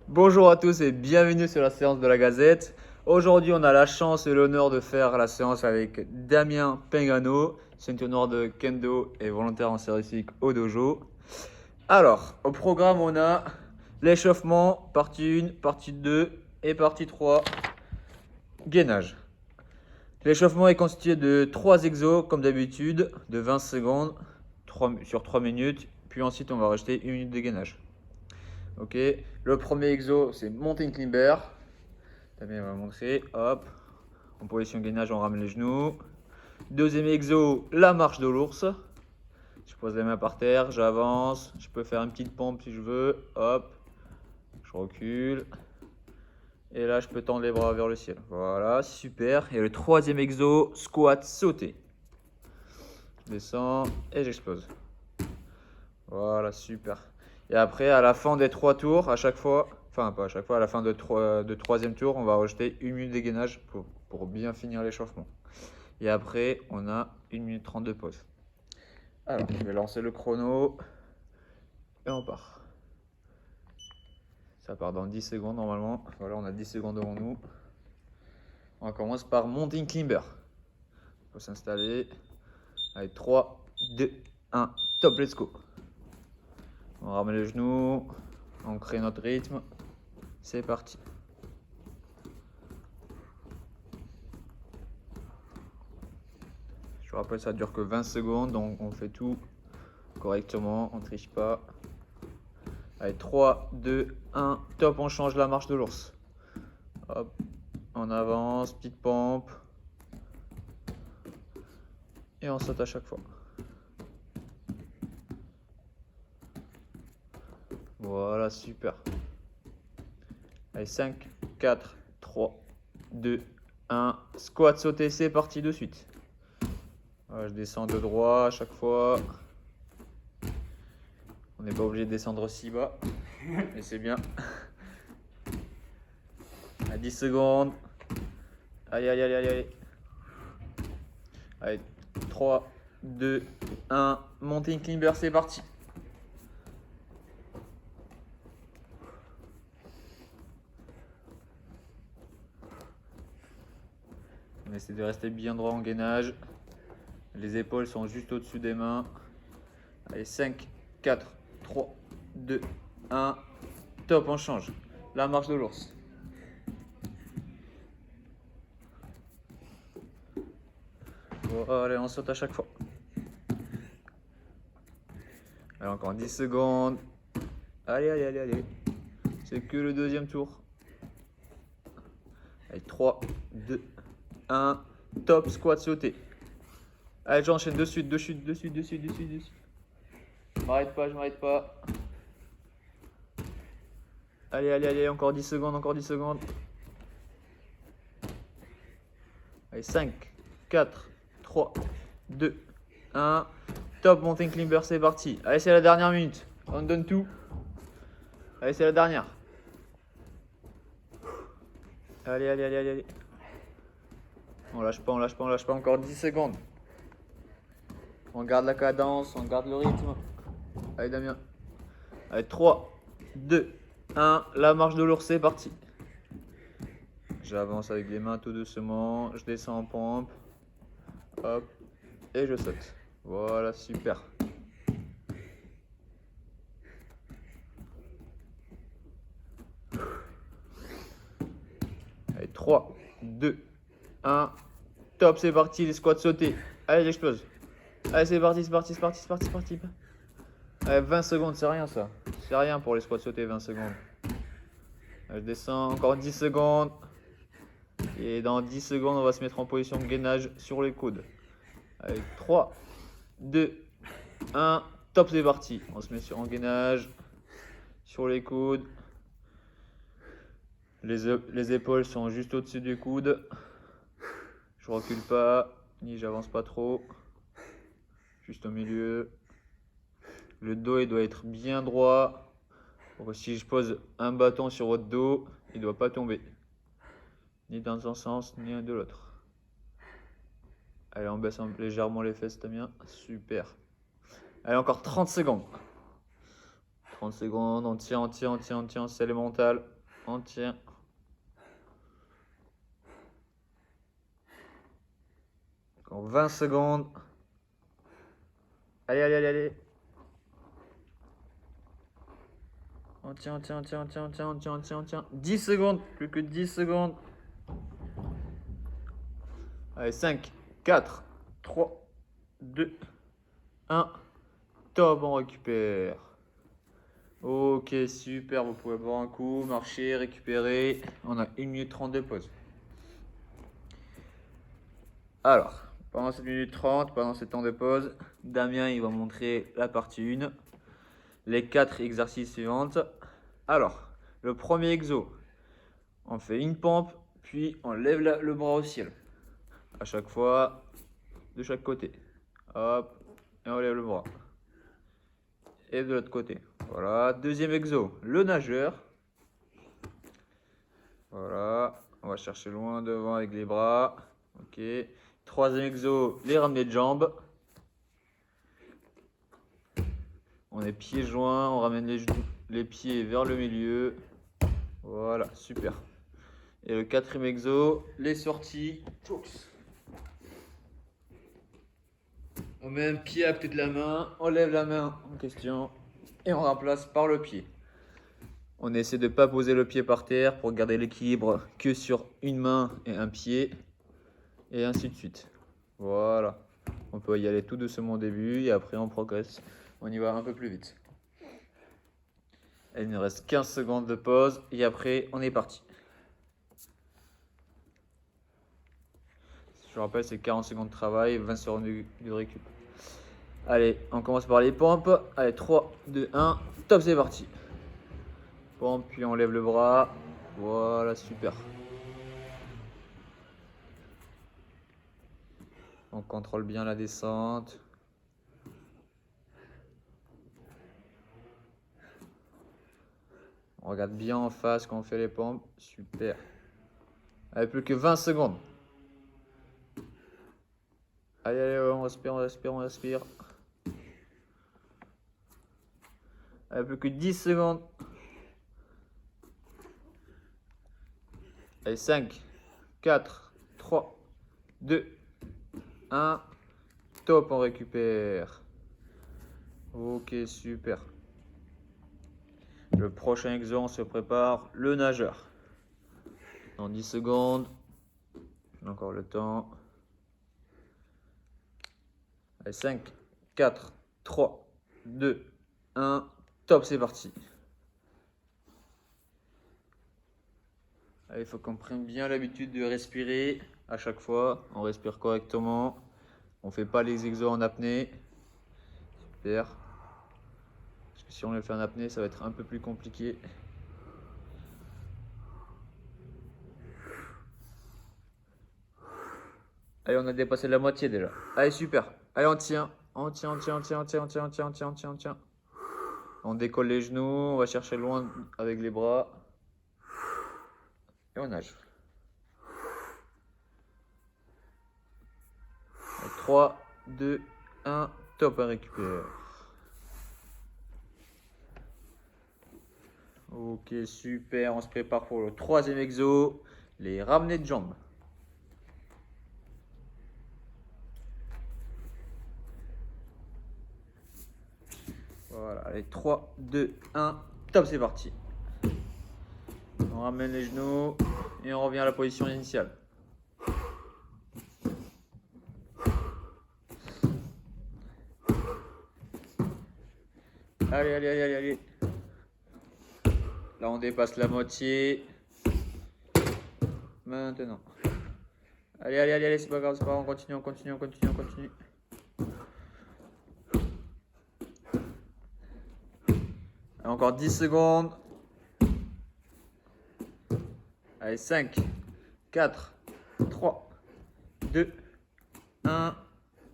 Bonjour à tous et bienvenue sur la séance de la Gazette. Aujourd'hui, on a la chance et l'honneur de faire la séance avec Damien Pengano, ceinture noire de Kendo et volontaire en série civique au dojo. Alors, au programme, on a l'échauffement, partie 1, partie 2 et partie 3, gainage. L'échauffement est constitué de 3 exos, comme d'habitude, de 20 secondes sur 3 minutes. Puis ensuite, on va rajouter 1 minute de gainage. Ok, le premier exo, c'est mountain climber. Damien va montrer, hop. En position gainage, on ramène les genoux. Deuxième exo, la marche de l'ours. Je pose les mains par terre, j'avance. Je peux faire une petite pompe si je veux, hop. Je recule. Et là, je peux tendre les bras vers le ciel. Voilà, super. Et le troisième exo, squat sauté. Je descends et j'explose. Voilà, super. Et après, à la fin des 3 tours, à chaque fois, enfin pas à chaque fois, à la fin de troisième tour, on va rajouter 1 minute de gainage pour bien finir l'échauffement. Et après, on a 1 minute 30 de pause. Alors, je vais lancer le chrono et on part. Ça part dans 10 secondes normalement. Voilà, on a 10 secondes devant nous. On commence par mountain climber. Il faut s'installer. Allez, 3, 2, 1, top, let's go. On ramène les genoux, on crée notre rythme. C'est parti. Je vous rappelle, ça dure que 20 secondes, donc on fait tout correctement, on ne triche pas. Allez, 3, 2, 1, top, on change la marche de l'ours. Hop, on avance, petite pompe. Et on saute à chaque fois. Voilà, super. Allez, 5, 4, 3, 2, 1. Squat sauté, c'est parti de suite. Voilà, je descends de droit à chaque fois. On n'est pas obligé de descendre aussi bas, mais c'est bien. À 10 secondes. Allez, allez, allez, allez, allez. Allez, 3, 2, 1. Mountain climber, c'est parti. On essaie de rester bien droit en gainage. Les épaules sont juste au-dessus des mains. Allez, 5, 4, 3, 2, 1. Top, on change. La marche de l'ours. Bon, allez, on saute à chaque fois. Allez, encore 10 secondes. Allez, allez, allez, allez. C'est que le deuxième tour. Allez, 3, 2, 1. Top, squat sauté. Allez, j'enchaîne de suite, de suite, de suite, de suite, de suite, de suite. Je m'arrête pas, je m'arrête pas. Allez, allez, allez, encore 10 secondes, encore 10 secondes. Allez, 5, 4, 3, 2, 1. Top, mountain climber, c'est parti. Allez, c'est la dernière minute. On donne tout. Allez, c'est la dernière. Allez, allez, allez, allez, allez. On lâche pas, on lâche pas, on lâche pas. Encore 10 secondes. On garde la cadence, on garde le rythme. Allez, Damien. Allez, 3, 2, 1. La marche de l'ours, c'est parti. J'avance avec les mains tout doucement. Je descends en pompe. Hop. Et je saute. Voilà, super. Allez, 3, 2, 1. Top, c'est parti, les squats sautés. Allez, j'explose. Allez, c'est parti, c'est parti, c'est parti, c'est parti, c'est parti. Allez, 20 secondes, c'est rien ça. C'est rien pour les squats sautés, 20 secondes. Allez, je descends, encore 10 secondes. Et dans 10 secondes, on va se mettre en position de gainage sur les coudes. Allez, 3, 2, 1. Top, c'est parti. On se met en gainage sur les coudes. Les épaules sont juste au-dessus du coude. Je recule pas, ni j'avance pas trop. Juste au milieu. Le dos, il doit être bien droit. Donc si je pose un bâton sur votre dos, il ne doit pas tomber. Ni dans un sens, ni de l'autre. Allez, on baisse légèrement les fesses, Damien. Super. Allez, encore 30 secondes. 30 secondes, on tient, c'est élémental. On tient. Encore 20 secondes. Allez, allez, allez, allez. On tient, on tient, on tient, on tient, on tient, on tient, on tient, on tient. 10 secondes, plus que 10 secondes. Allez, 5, 4, 3, 2, 1. Top, on récupère. Ok, super, vous pouvez boire un coup, marcher, récupérer. On a 1 minute 30 de pause. Alors, pendant cette minute 30, pendant ce temps de pause, Damien il va montrer la partie 1, les 4 exercices suivants. Alors, le premier exo, on fait une pompe, puis on lève le bras au ciel. À chaque fois, de chaque côté. Hop, et on lève le bras. Et de l'autre côté. Voilà, deuxième exo, le nageur. Voilà, on va chercher loin devant avec les bras. Ok. Troisième exo, les ramener de jambes. On est pieds joints, on ramène les pieds vers le milieu. Voilà, super. Et le quatrième exo, les sorties. On met un pied à côté de la main, on lève la main en question et on remplace par le pied. On essaie de ne pas poser le pied par terre pour garder l'équilibre que sur une main et un pied. Et ainsi de suite. Voilà. On peut y aller tout doucement au début et après on progresse. On y va un peu plus vite. Il nous reste 15 secondes de pause et après on est parti. Je rappelle, c'est 40 secondes de travail, 20 secondes de récup. Allez, on commence par les pompes. Allez, 3, 2, 1, top, c'est parti. Pompe, puis on lève le bras. Voilà, super. On contrôle bien la descente. On regarde bien en face quand on fait les pompes. Super. Allez, plus que 20 secondes. Allez, allez, on respire, on respire, on respire. Allez, plus que 10 secondes. Allez, 5, 4, 3, 2, 1. Top, on récupère. Ok, super. Le prochain exo, on se prépare. Le nageur. Dans 10 secondes. J'ai encore le temps. Allez, 5, 4, 3, 2, 1. Top, c'est parti. Allez, il faut qu'on prenne bien l'habitude de respirer à chaque fois. On respire correctement. On ne fait pas les exos en apnée. Super. Parce que si on les fait en apnée, ça va être un peu plus compliqué. Allez, on a dépassé la moitié déjà. Allez, super. Allez, on tient. On tient, on tient, on tient, on tient, on tient, on tient, on tient, on tient, on tient. On décolle les genoux, on va chercher loin avec les bras. Et on nage. Allez, 3, 2, 1, top, on récupère. Ok, super, on se prépare pour le troisième exo, les ramener de jambes. Voilà, allez, 3, 2, 1, top, c'est parti. On ramène les genoux et on revient à la position initiale. Allez, allez, allez, allez, allez. Là, on dépasse la moitié. Maintenant. Allez, allez, allez, allez, c'est pas grave, c'est pas grave, on continue, on continue, on continue, on continue. Encore 10 secondes. Allez, 5, 4, 3, 2, 1.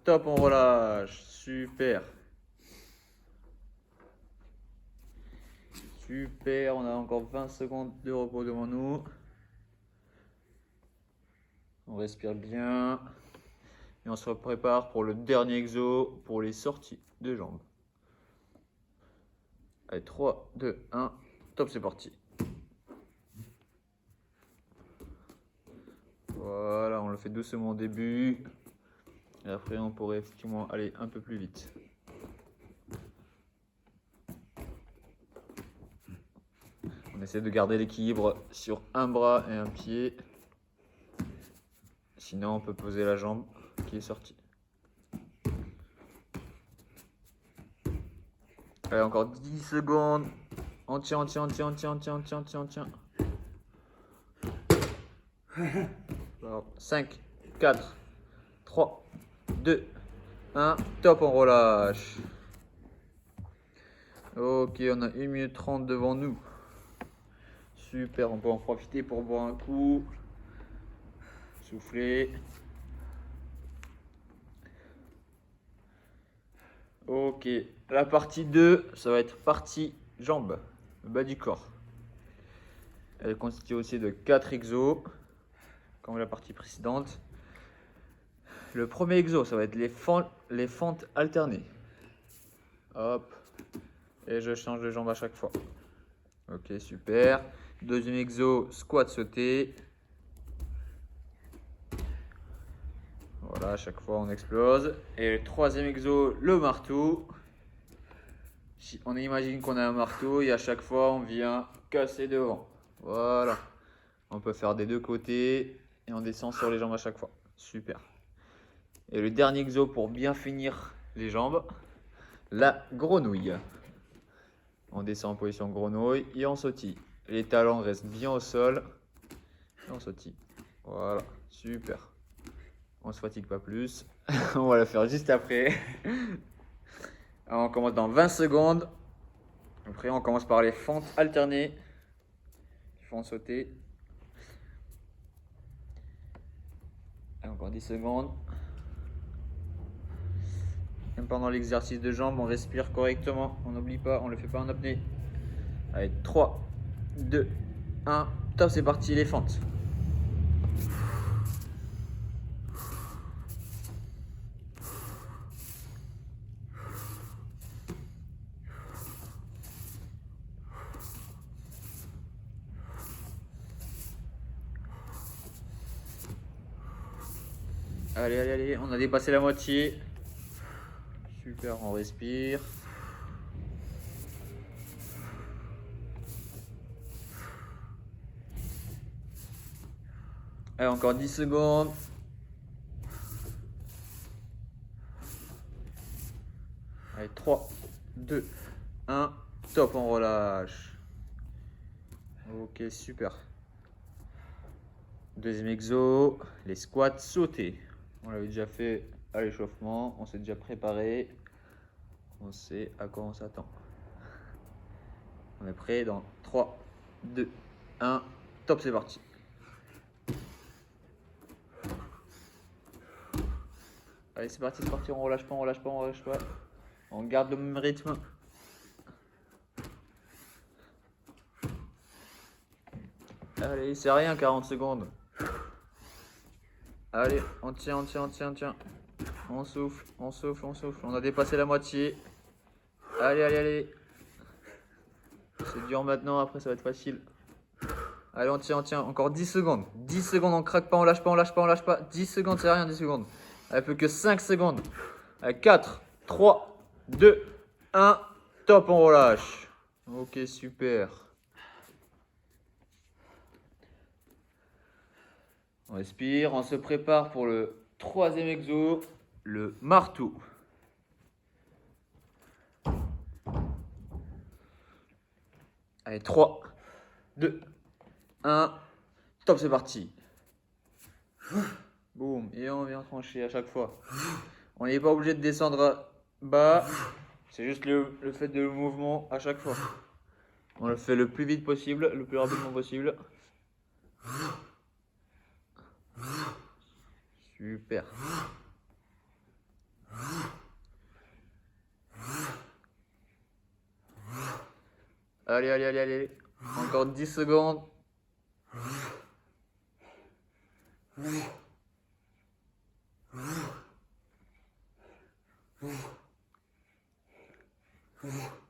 Top, on relâche. Super. Super, on a encore 20 secondes de repos devant nous. On respire bien. Et on se prépare pour le dernier exo, pour les sorties de jambes. Allez, 3, 2, 1. Top, c'est parti. le fait doucement au début. Et après, on pourrait effectivement aller un peu plus vite. On essaie de garder l'équilibre sur un bras et un pied. Sinon, on peut poser la jambe qui est sortie. Allez, encore 10 secondes. On tient, on tient, on tient, on tient, on tient, on tient, on tient, on tient. 5, 4, 3, 2, 1. Top, on relâche. Ok, on a 1 minute 30 devant nous. Super, on peut en profiter pour boire un coup. Souffler. Ok, la partie 2, ça va être partie jambes, le bas du corps. Elle est constituée aussi de 4 exos, comme la partie précédente. Le premier exo, ça va être les fentes alternées. Hop, et je change de jambe à chaque fois. Ok, super. Deuxième exo, squat sauté. Voilà, à chaque fois on explose. Et le troisième exo, le marteau. On imagine qu'on a un marteau et à chaque fois on vient casser devant. Voilà. On peut faire des deux côtés et on descend sur les jambes à chaque fois. Super. Et le dernier exo pour bien finir les jambes, la grenouille. On descend en position grenouille et on sautille. Les talons restent bien au sol et on sautille. Voilà, super. On ne se fatigue pas plus. On va le faire juste après. Alors, on commence dans 20 secondes. Après, on commence par les fentes alternées. Fentes sautées. Et encore 10 secondes. Même pendant l'exercice de jambes, on respire correctement. On n'oublie pas, on ne le fait pas en apnée. Allez, 3, 2, 1. Top, c'est parti, les fentes. Allez, allez, allez, on a dépassé la moitié. Super, on respire. Allez, encore 10 secondes. Allez, 3, 2, 1. Top, on relâche. Ok, super. Deuxième exo, les squats sautés. On l'avait déjà fait à l'échauffement, on s'est déjà préparé. On sait à quoi on s'attend. On est prêt dans 3, 2, 1. Top, c'est parti. Allez, c'est parti, on relâche pas, on relâche pas, on relâche pas. On garde le même rythme. Allez, c'est rien, 40 secondes. Allez, on tient, on tient, on tient, on tient. On souffle, on souffle, on souffle. On a dépassé la moitié. Allez, allez, allez. C'est dur maintenant, après ça va être facile. Allez, on tient, on tient. Encore 10 secondes. 10 secondes, on craque pas, on lâche pas, on lâche pas, on lâche pas. 10 secondes, c'est rien, 10 secondes. Allez, plus que 5 secondes. Allez, 4, 3, 2, 1. Top, on relâche. Ok, super. On respire, on se prépare pour le troisième exo, le marteau. Allez, 3, 2, 1. Top, c'est parti. Boum, et on vient trancher à chaque fois. On n'est pas obligé de descendre bas, c'est juste le fait de mouvement à chaque fois. On le fait le plus vite possible, le plus rapidement possible. Super. Allez, allez, allez, allez. Encore 10 secondes.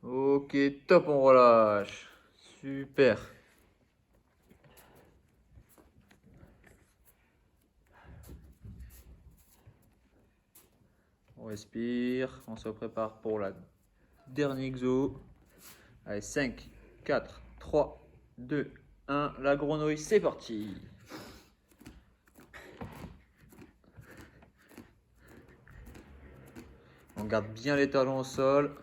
Ok, top, on relâche. Super. respire. On se prépare pour la dernière exo. Allez, 5, 4, 3, 2, 1. La grenouille, c'est parti. On garde bien les talons au sol.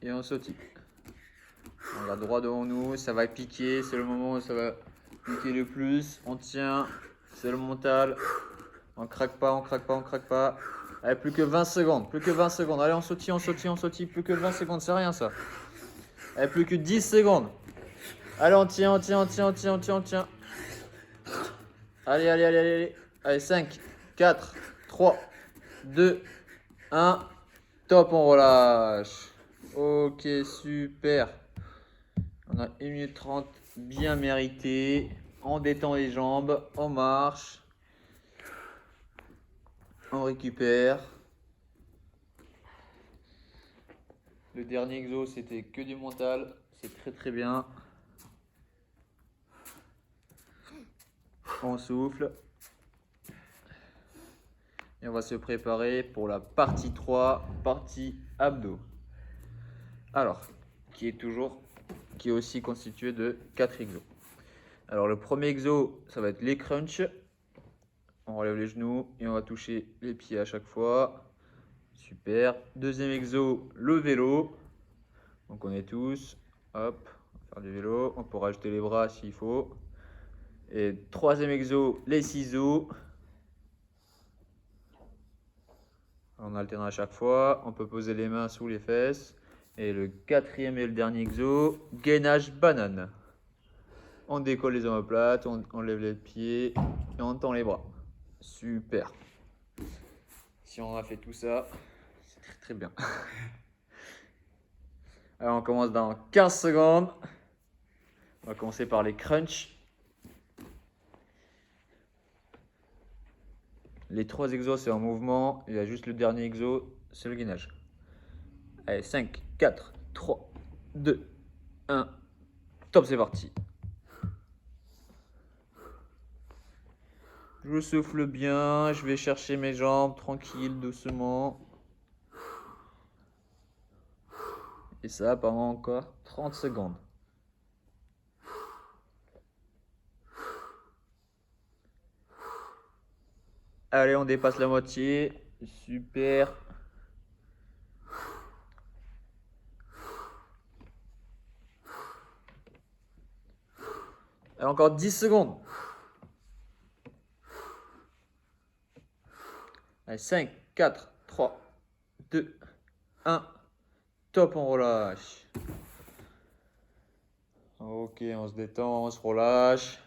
Et on sautille. On regarde droit devant nous, ça va piquer, c'est le moment où ça va piquer le plus. On tient, c'est le mental. On craque pas, on craque pas, on craque pas. Allez, plus que 20 secondes, plus que 20 secondes. Allez, on sautille, on sautille, on sautille. Plus que 20 secondes, c'est rien ça. Allez, plus que 10 secondes. Allez, on tient, on tient, on tient, on tient, on tient, on tient. Allez, allez, allez, allez. Allez, 5, 4, 3, 2, 1. Top, on relâche. Ok, super. On a 1 minute 30 bien mérité. On détend les jambes, on marche. On récupère. Le dernier exo, c'était que du mental. C'est très très bien. On souffle. Et on va se préparer pour la partie 3, partie abdos. Alors, qui est aussi constitué de 4 exos. Alors le premier exo, ça va être les crunchs. On relève les genoux et on va toucher les pieds à chaque fois. Super. Deuxième exo, le vélo. On connaît tous. Hop, on va faire du vélo. On peut rajouter les bras s'il faut. Et troisième exo, les ciseaux. On alterne à chaque fois. On peut poser les mains sous les fesses. Et le quatrième et le dernier exo, gainage banane. On décolle les omoplates, on lève les pieds et on tend les bras. Super. Si on a fait tout ça, c'est très très bien. Alors on commence dans 15 secondes. On va commencer par les crunchs. Les 3 exos c'est en mouvement. Il y a juste le dernier exo, c'est le gainage. Allez, 5, 4, 3, 2, 1. Top, c'est parti. Je souffle bien, je vais chercher mes jambes tranquille, doucement. Et ça pendant encore 30 secondes. Allez, on dépasse la moitié. Super. Allez, encore 10 secondes. Allez, 5, 4, 3, 2, 1. Top, on relâche. Ok, on se détend, on se relâche.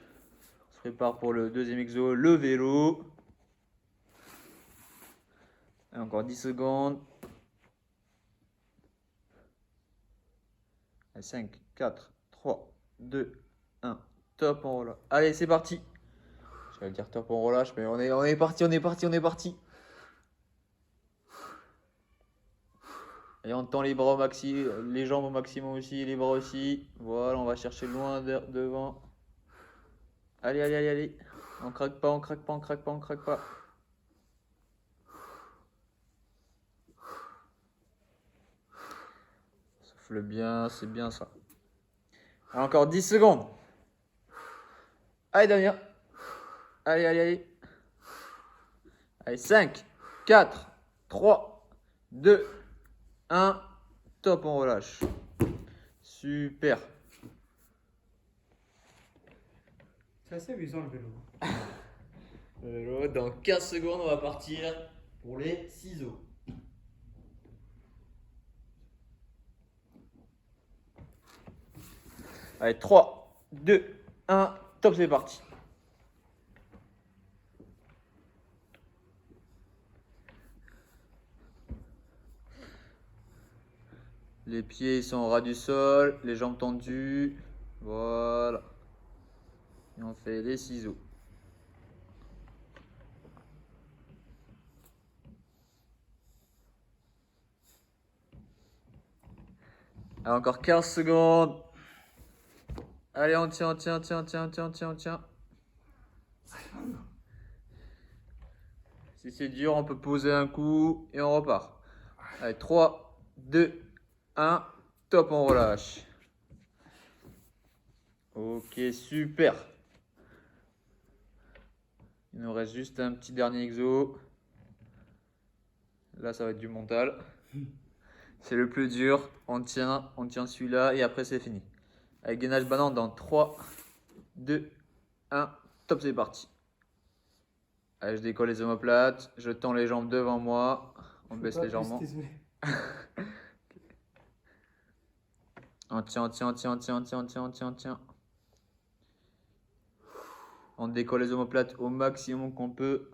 On se prépare pour le deuxième exo, le vélo. Et encore 10 secondes. Allez, 5, 4, 3, 2, 1. Top, on relâche. Allez, c'est parti. J'allais dire top, on relâche, mais on est parti, on est parti, on est parti. Et on tend les bras au maxi, les jambes au maximum aussi, les bras aussi. Voilà, on va chercher loin devant. Allez, allez, allez, allez. On craque pas, on craque pas, on craque pas, on craque pas. Souffle bien, c'est bien ça. Alors, encore 10 secondes. Allez, Damien. Allez, allez, allez. Allez, 5, 4, 3, 2, 1. Top, on relâche. Super. C'est assez amusant le vélo. Le vélo, dans 15 secondes, on va partir pour les ciseaux. Allez, 3, 2, 1. Top, c'est parti. Les pieds ils sont au ras du sol, les jambes tendues. Voilà. Et on fait les ciseaux. Allez, encore 15 secondes. Allez, on tient, on tient, on tient, on tient, on tient, on tient, on tient. Si c'est dur, on peut poser un coup et on repart. Allez, 3, 2, 1, top, on relâche. Ok, super. Il nous reste juste un petit dernier exo. Là, ça va être du mental. C'est le plus dur. On tient celui-là et après c'est fini. Avec gainage banane dans 3, 2, 1, top, c'est parti. Allez, je décolle les omoplates, je tends les jambes devant moi, on baisse légèrement. Désolé. On tient. On décolle les omoplates au maximum qu'on peut.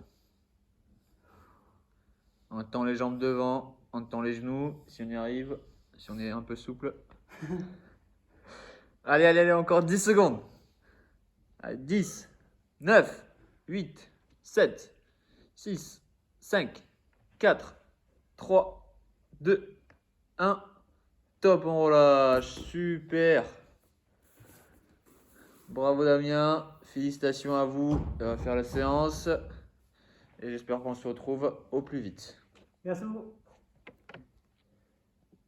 On tend les jambes devant, on tend les genoux si on y arrive, si on est un peu souple. Allez, encore 10 secondes. Allez, 10, 9, 8, 7, 6, 5, 4, 3, 2, 1. Top, on relâche. Super. Bravo Damien. Félicitations à vous. On va faire la séance. Et j'espère qu'on se retrouve au plus vite. Merci beaucoup.